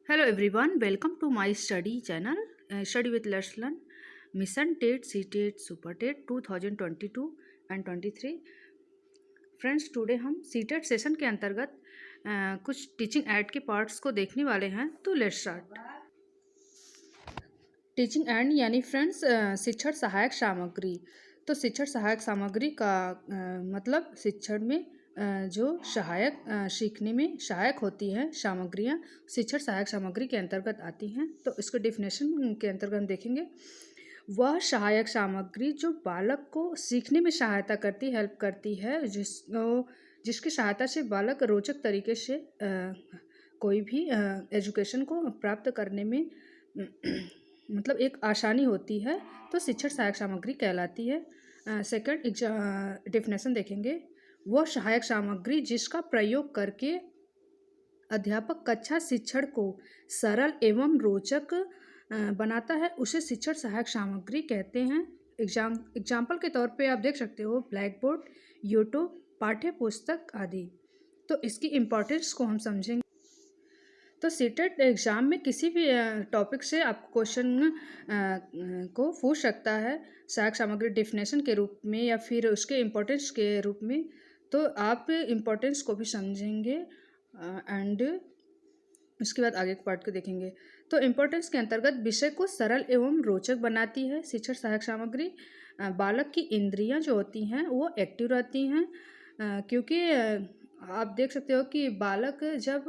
Hello everyone, welcome to my study channel, Study with Let's Learn, Mission TET, CTET, Super TET 2022 and 23। Friends, today हम CTET session के अंतर्गत कुछ teaching add के parts को देखने वाले हैं। तो लेट्स स्टार्ट। टीचिंग ऐड यानी फ्रेंड्स शिक्षण सहायक सामग्री। तो शिक्षण सहायक सामग्री का मतलब शिक्षण में जो सहायक सीखने में सहायक होती है सामग्रियाँ शिक्षण सहायक सामग्री के अंतर्गत आती हैं। तो इसको डेफिनेशन के अंतर्गत हम देखेंगे। वह सहायक सामग्री जो बालक को सीखने में सहायता करती हेल्प करती है, जिसकी सहायता से बालक रोचक तरीके से कोई भी एजुकेशन को प्राप्त करने में मतलब एक आसानी होती है, तो शिक्षण सहायक सामग्री कहलाती है। सेकंड डेफिनेशन देखेंगे। वह सहायक सामग्री जिसका प्रयोग करके अध्यापक कक्षा शिक्षण को सरल एवं रोचक बनाता है, उसे शिक्षण सहायक सामग्री कहते हैं। एग्जाम्पल के तौर पे आप देख सकते हो ब्लैक बोर्ड, यूट्यूब, पाठ्य पुस्तक आदि। तो इसकी इम्पोर्टेंस को हम समझेंगे। तो सीटेट एग्ज़ाम में किसी भी टॉपिक से आप क्वेश्चन को पूछ सकता है, सहायक सामग्री डेफिनेशन के रूप में या फिर उसके इम्पोर्टेंस के रूप में। तो आप इम्पोर्टेंस को भी समझेंगे एंड उसके बाद आगे के पार्ट को देखेंगे। तो इम्पोर्टेंस के अंतर्गत विषय को सरल एवं रोचक बनाती है शिक्षण सहायक सामग्री। बालक की इंद्रियां जो होती हैं वो एक्टिव रहती हैं, क्योंकि आप देख सकते हो कि बालक जब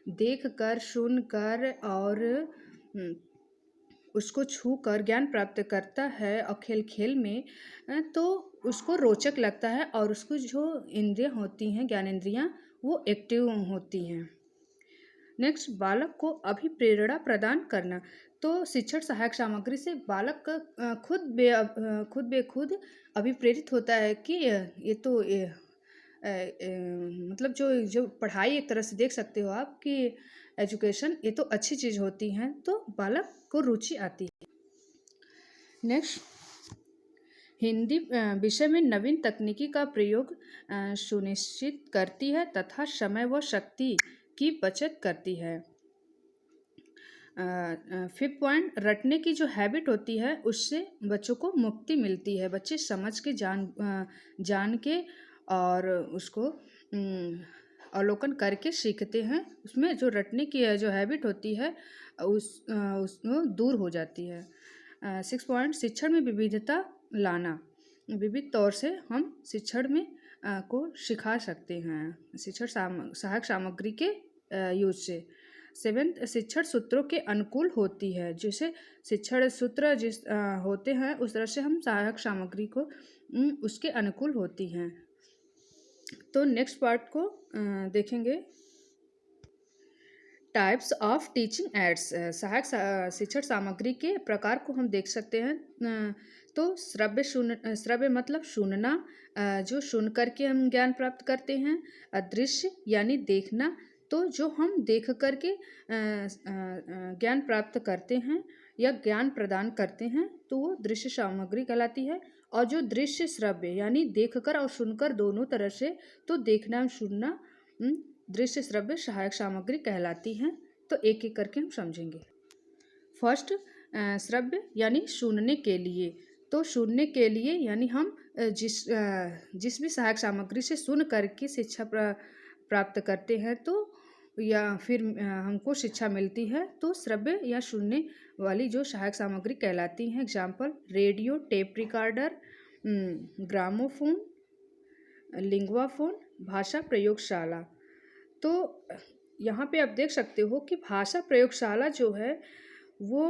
देख कर, सुन कर और उसको छू कर ज्ञान प्राप्त करता है और खेल खेल में, तो उसको रोचक लगता है और उसको जो इंद्रियां होती हैं, ज्ञान इंद्रियां, वो एक्टिव होती हैं। नेक्स्ट, बालक को अभिप्रेरणा प्रदान करना। तो शिक्षण सहायक सामग्री से बालक का खुद बेखुद अभिप्रेरित होता है कि ये तो मतलब जो पढ़ाई एक तरह से देख सकते हो आप कि एजुकेशन ये तो अच्छी चीज़ होती है, तो बालक को रुचि आती है। नेक्स्ट, हिंदी विषय में नवीन तकनीकी का प्रयोग सुनिश्चित करती है तथा समय व शक्ति की बचत करती है। फिफ्थ पॉइंट, रटने की जो हैबिट होती है उससे बच्चों को मुक्ति मिलती है। बच्चे समझ के जान के और उसको अवलोकन करके सीखते हैं। उसमें जो रटने की जो हैबिट होती है उसमें दूर हो जाती है। सिक्स पॉइंट, शिक्षण में विविधता लाना। विविध तौर से हम शिक्षण में को सिखा सकते हैं शिक्षण सहायक सामग्री के यूज से। सेवेंथ, शिक्षण सूत्रों के अनुकूल होती है। जैसे शिक्षण सूत्र जिस होते हैं उस तरह से हम सहायक सामग्री को उसके अनुकूल होती हैं। तो नेक्स्ट पार्ट को देखेंगे। Types of teaching ads. सहायक शिक्षण सामग्री के प्रकार को हम देख सकते हैं। तो श्रव्य मतलब सुनना, जो सुन करके हम ज्ञान प्राप्त करते हैं। अदृश्य यानी देखना, तो जो हम देख करके ज्ञान प्राप्त करते हैं या ज्ञान प्रदान करते हैं, तो वो दृश्य सामग्री कहलाती है। और जो दृश्य श्रव्य यानी देखकर और सुनकर दोनों तरह से, तो देखना और सुनना दृश्य श्रव्य सहायक सामग्री कहलाती हैं। तो एक एक करके हम समझेंगे। फर्स्ट, श्रव्य यानी सुनने के लिए। तो सुनने के लिए यानी हम जिस भी सहायक सामग्री से सुन करके शिक्षा प्राप्त करते हैं, तो या फिर हमको शिक्षा मिलती है, तो श्रव्य या सुनने वाली जो सहायक सामग्री कहलाती हैं। Example, radio, tape recorder, gramophone, lingua phone, भाषा प्रयोगशाला। तो यहाँ पे आप देख सकते हो कि भाषा प्रयोगशाला जो है वो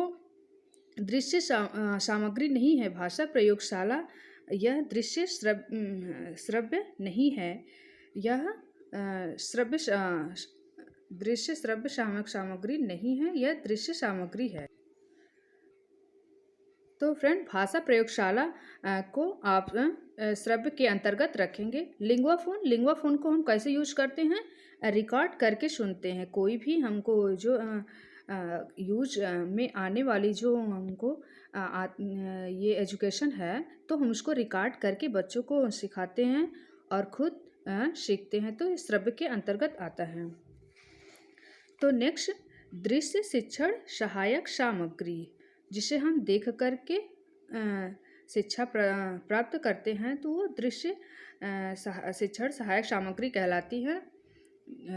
दृश्य सामग्री नहीं है। भाषा प्रयोगशाला यह दृश्य श्रव्य नहीं है, यह दृश्य श्रव्य सामग्री नहीं है, यह दृश्य सामग्री है। तो फ्रेंड, भाषा प्रयोगशाला को आप श्रव्य के अंतर्गत रखेंगे। लिंगुआ फोन को हम कैसे यूज करते हैं? रिकॉर्ड करके सुनते हैं। कोई भी हमको जो यूज में आने वाली जो हमको ये एजुकेशन है, तो हम उसको रिकॉर्ड करके बच्चों को सिखाते हैं और खुद सीखते हैं। तो ये श्रव्य के अंतर्गत आता है। तो नेक्स्ट, दृश्य शिक्षण सहायक सामग्री, जिसे हम देख करके शिक्षा प्राप्त करते हैं, तो वो दृश्य शिक्षण सहायक सामग्री कहलाती है।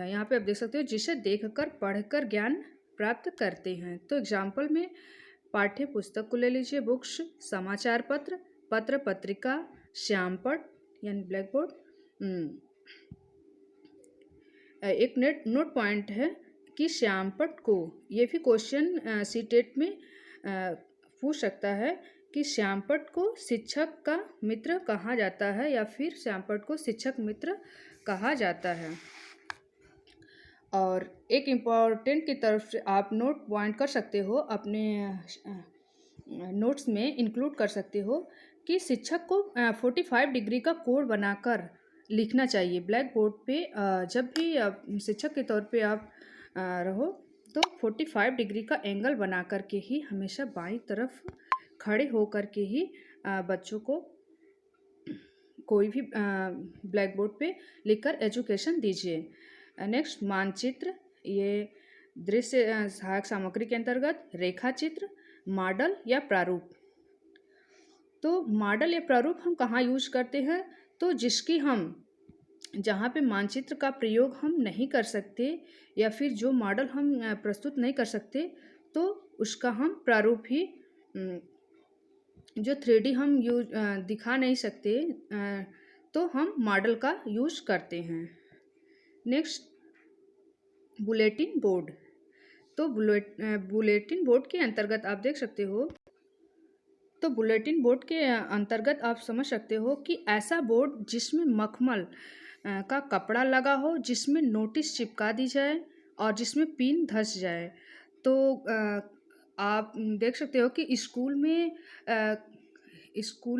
यहाँ पे आप देख सकते हो, जिसे देखकर पढ़कर ज्ञान प्राप्त करते हैं। तो एग्जाम्पल में पाठ्य पुस्तक को ले लीजिए, बुक्स, समाचार पत्र, पत्र पत्रिका, श्यामपट यानी ब्लैक बोर्ड। एक नोट पॉइंट है कि श्यामपट को, ये भी क्वेश्चन सीटेट में पूछ सकता है कि श्यामपट को शिक्षक का मित्र कहा जाता है या फिर श्यामपट को शिक्षक मित्र कहा जाता है। और एक इम्पॉर्टेंट की तरफ से आप नोट पॉइंट कर सकते हो, अपने नोट्स में इंक्लूड कर सकते हो कि शिक्षक को 45 डिग्री का कोण बनाकर लिखना चाहिए ब्लैक बोर्ड पे। जब भी शिक्षक के तौर पे आप रहो तो 45 डिग्री का एंगल बना करके ही हमेशा बाईं तरफ खड़े हो करके ही बच्चों को कोई भी ब्लैक बोर्ड पे लिखकर एजुकेशन दीजिए। नेक्स्ट मानचित्र, ये दृश्य सहायक सामग्री के अंतर्गत रेखा चित्र, मॉडल या प्रारूप। तो मॉडल या प्रारूप हम कहाँ यूज करते हैं, तो जिसकी हम जहाँ पे मानचित्र का प्रयोग हम नहीं कर सकते या फिर जो मॉडल हम प्रस्तुत नहीं कर सकते, तो उसका हम प्रारूप ही, जो 3D हम दिखा नहीं सकते, तो हम मॉडल का यूज करते हैं। Next bulletin board. तो बुलेटिन बोर्ड के अंतर्गत आप देख सकते हो, तो बुलेटिन बोर्ड के अंतर्गत आप समझ सकते हो कि ऐसा बोर्ड जिसमें मखमल का कपड़ा लगा हो, जिसमें नोटिस चिपका दी जाए और जिसमें पिन धंस जाए। तो आप देख सकते हो कि स्कूल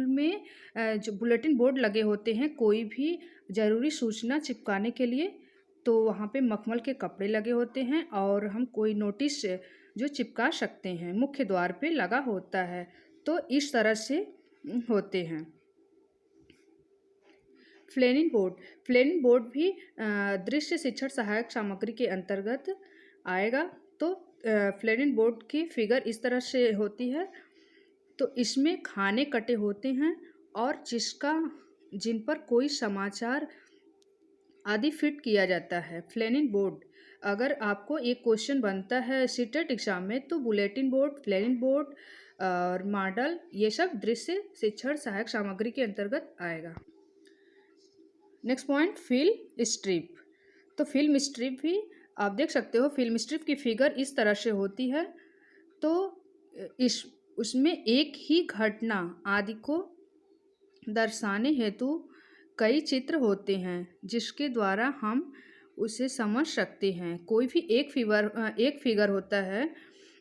में जो बुलेटिन बोर्ड लगे होते हैं, कोई भी ज़रूरी सूचना चिपकाने के लिए, तो वहाँ पे मखमल के कपड़े लगे होते हैं और हम कोई नोटिस जो चिपका सकते हैं, मुख्य द्वार पे लगा होता है। तो इस तरह से होते हैं। फ्लेनिंग बोर्ड भी दृश्य शिक्षण सहायक सामग्री के अंतर्गत आएगा। तो फ्लेनिंग बोर्ड की फिगर इस तरह से होती है। तो इसमें खाने कटे होते हैं और जिन पर कोई समाचार आदि फिट किया जाता है। फ्लेनिंग बोर्ड, अगर आपको एक क्वेश्चन बनता है सीटेट एग्जाम में, तो बुलेटिन बोर्ड, फ्लेनिंग बोर्ड और मॉडल, ये सब दृश्य शिक्षण सहायक सामग्री के अंतर्गत आएगा। Next point, film strip. तो फिल्म स्ट्रिप भी आप देख सकते हो, फिल्म स्ट्रिप की फिगर इस तरह से होती है। तो उसमें एक ही घटना आदि को दर्शाने हेतु कई चित्र होते हैं, जिसके द्वारा हम उसे समझ सकते हैं। कोई भी एक फिगर होता है,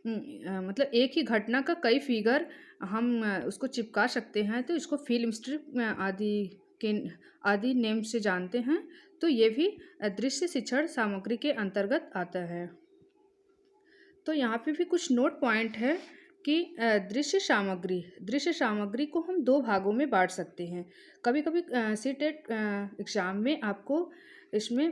मतलब एक ही घटना का कई फिगर हम उसको चिपका सकते हैं, तो इसको फिल्म स्ट्रिप आदि नेम से जानते हैं। तो ये भी दृश्य शिक्षण सामग्री के अंतर्गत आता है। तो यहाँ पे भी कुछ नोट पॉइंट है कि दृश्य सामग्री को हम 2 भागों में बांट सकते हैं। कभी कभी सीटेट एग्जाम में आपको इसमें